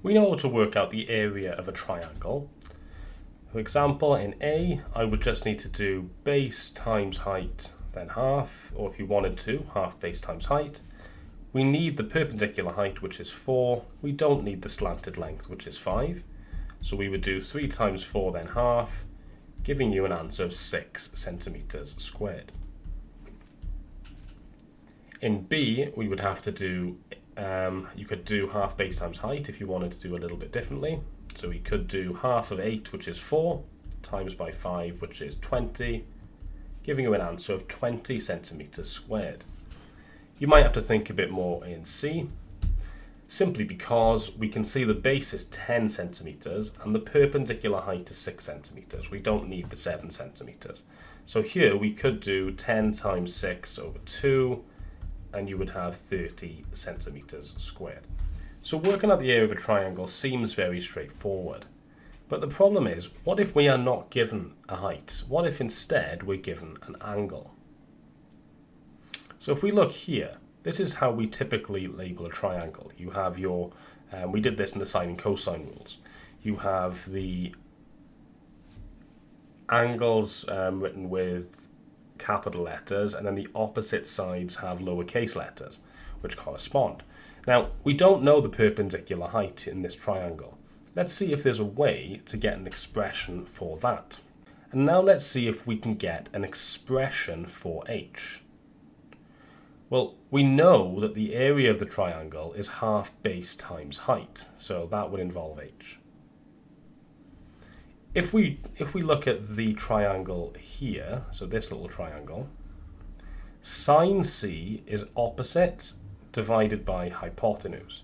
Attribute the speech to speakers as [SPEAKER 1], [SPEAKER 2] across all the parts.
[SPEAKER 1] We know how to work out the area of a triangle. For example, in A, I would just need to do base times height, then half, or if you wanted to, half base times height. We need the perpendicular height, which is 4. We don't need the slanted length, which is 5. So we would do 3 times 4, then half, giving you an answer of 6 centimeters squared. In B, we would have to do, you could do half base times height if you wanted to do a little bit differently. So we could do half of 8, which is 4, times by 5, which is 20, giving you an answer of 20 centimeters squared. You might have to think a bit more in C, simply because we can see the base is 10 centimeters and the perpendicular height is 6 centimeters. We don't need the 7 centimeters. So here we could do 10 times 6 over 2, and you would have 30 centimeters squared. So working out the area of a triangle seems very straightforward. But the problem is, what if we are not given a height? What if instead we're given an angle? So if we look here, this is how we typically label a triangle. You have your, we did this in the sine and cosine rules. You have the angles written with capital letters, and then the opposite sides have lowercase letters, which correspond. Now, we don't know the perpendicular height in this triangle. Let's see if there's a way to get an expression for that. And now let's see if we can get an expression for h. Well, we know that the area of the triangle is half base times height, so that would involve h. If we look at the triangle here, so this little triangle, sine c is opposite divided by hypotenuse.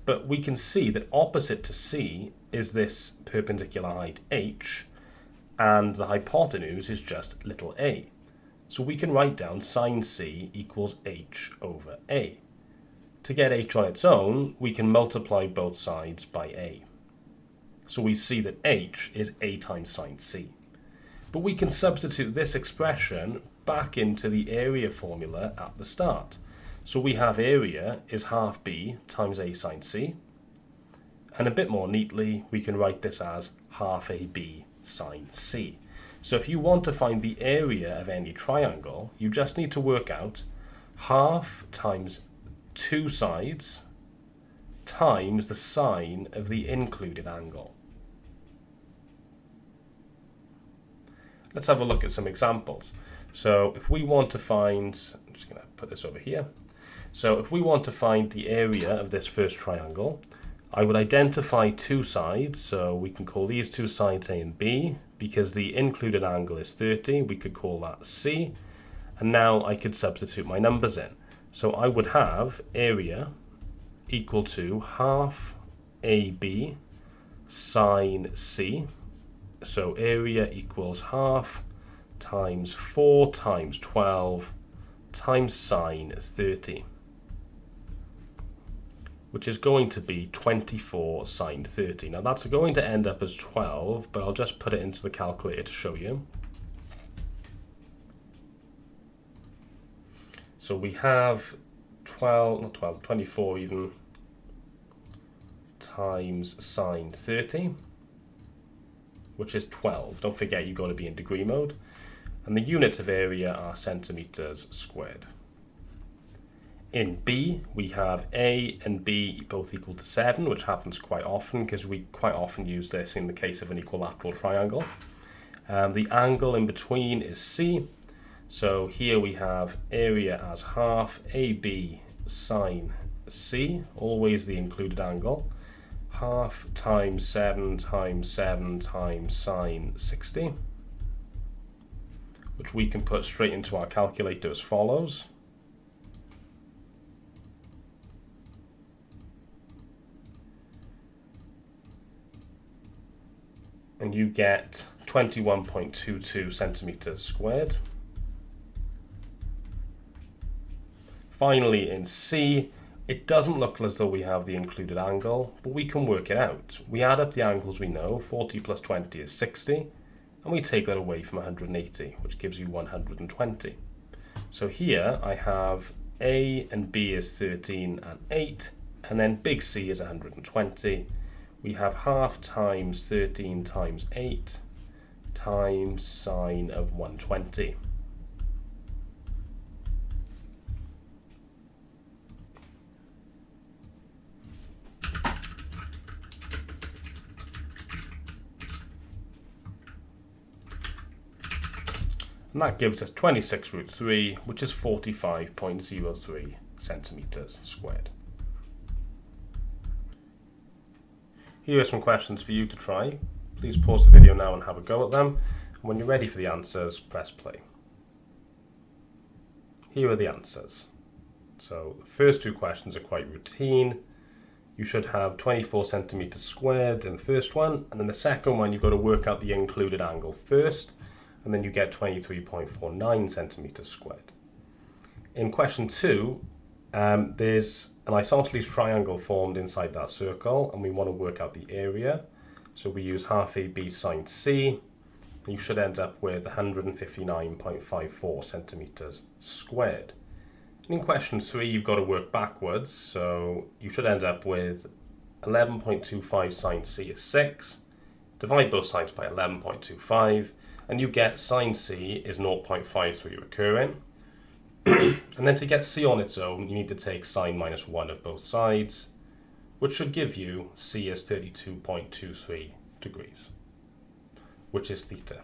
[SPEAKER 1] But we can see that opposite to c is this perpendicular height h, and the hypotenuse is just little a. So we can write down sine c equals h over a. To get h on its own, we can multiply both sides by a. So we see that h is a times sine c. But we can substitute this expression back into the area formula at the start. So we have area is half b times a sine c. And a bit more neatly, we can write this as half ab sine c. So if you want to find the area of any triangle, you just need to work out half times 2 sides times the sine of the included angle. Let's have a look at some examples. So if we want to find, I'm just going to put this over here. So if we want to find the area of this first triangle, I would identify 2 sides, so we can call these 2 sides A and B. Because the included angle is 30, we could call that C. And now I could substitute my numbers in. So I would have area equal to half AB sine C. So area equals half times 4 times 12 times sine 30. Which is going to be 24 sine 30. Now that's going to end up as 12, but I'll just put it into the calculator to show you. So we have 24 even, times sine 30, which is 12. Don't forget you've got to be in degree mode. And the units of area are centimeters squared. In B, we have A and B both equal to 7, which happens quite often because we quite often use this in the case of an equilateral triangle. The angle in between is C. So here we have area as half AB sine C, always the included angle, half times 7 times 7 times sine 60, which we can put straight into our calculator as follows. And you get 21.22 centimeters squared. Finally, in C, it doesn't look as though we have the included angle, but we can work it out. We add up the angles we know, 40 plus 20 is 60, and we take that away from 180, which gives you 120. So here I have A and B is 13 and 8, and then big C is 120. we have half times 13 times 8 times sine of 120. And that gives us 26 root 3, which is 45.03 centimeters squared. Here are some questions for you to try. Please pause the video now and have a go at them. And when you're ready for the answers, press play. Here are the answers. So the first two questions are quite routine. You should have 24 centimeters squared in the first one, and then the second one you've got to work out the included angle first, and then you get 23.49 centimeters squared. In question 2, there's an isosceles triangle formed inside that circle, and we want to work out the area. So we use half AB sine C, and you should end up with 159.54 centimeters squared. And in question 3, you've got to work backwards, so you should end up with 11.25 sine C is 6. Divide both sides by 11.25, and you get sine C is 0.53 recurring. And then to get C on its own, you need to take sine minus 1 of both sides, which should give you C is 32.23 degrees, which is theta.